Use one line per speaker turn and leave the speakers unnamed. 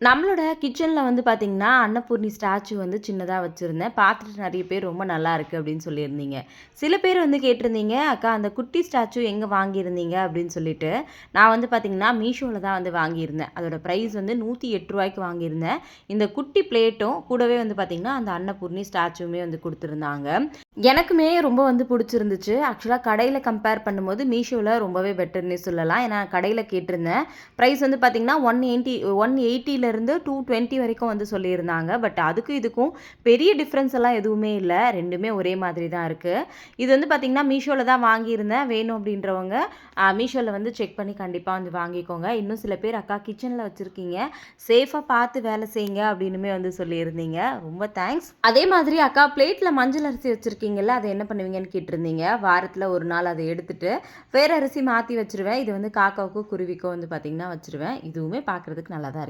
நம்மளோட கிச்சனில் வந்து பார்த்திங்கன்னா அன்னபூர்ணி ஸ்டாச்சு வந்து சின்னதாக வச்சுருந்தேன். பார்த்துட்டு நிறைய பேர் ரொம்ப நல்லா இருக்குது அப்படின்னு சொல்லியிருந்தீங்க. சில பேர் வந்து கேட்டிருந்தீங்க, அக்கா அந்த குட்டி ஸ்டாச்சு எங்கே வாங்கியிருந்தீங்க அப்படின்னு சொல்லிட்டு. நான் வந்து பார்த்திங்கன்னா மீஷோவில் தான் வந்து வாங்கியிருந்தேன். அதோட ப்ரைஸ் வந்து ரூ. 108 வாங்கியிருந்தேன். இந்த குட்டி பிளேட்டும் கூடவே வந்து பார்த்திங்கன்னா அந்த அன்னபூர்ணி ஸ்டாச்சுமே வந்து கொடுத்துருந்தாங்க. எனக்குமே ரொம்ப வந்து பிடிச்சிருந்துச்சு. ஆக்சுவலாக கடையில் கம்பேர் பண்ணும்போது மீஷோவில் ரொம்பவே பெட்டர்னே சொல்லலாம். ஏன்னா கடையில் கேட்டிருந்தேன். ப்ரைஸ் வந்து பார்த்திங்கன்னா 180லேருந்து 220 வரைக்கும் வந்து சொல்லியிருந்தாங்க. பட் அதுக்கும் இதுக்கும் பெரிய டிஃப்ரென்ஸ் எல்லாம் எதுவுமே இல்லை. ரெண்டுமே ஒரே மாதிரி தான் இருக்குது. இது வந்து பார்த்திங்கன்னா மீஷோவில் தான் வாங்கியிருந்தேன். வேணும் அப்படின்றவங்க மீஷோவில் வந்து செக் பண்ணி கண்டிப்பாக வந்து வாங்கிக்கோங்க. இன்னும் சில பேர் அக்கா கிச்சனில் வச்சுருக்கீங்க, சேஃபாக பார்த்து வேலை செய்யுங்க அப்படின்னுமே வந்து சொல்லியிருந்தீங்க. ரொம்ப தேங்க்ஸ். அதே மாதிரி அக்கா பிளேட்டில் மஞ்சள் அரிசி வச்சுருக்கீங்கல்ல, அதை என்ன பண்ணுவீங்கன்னு கேட்டிருந்தீங்க. வாரத்தில் ஒரு நாள் அதை எடுத்துட்டு வேறு அரிசி மாற்றி வச்சுருவேன். இது வந்து காக்காவுக்கும் குருவிக்கும் வந்து பார்த்திங்கன்னா வச்சுருவேன். இதுவுமே பார்க்குறதுக்கு நல்லா தான் இருக்குது.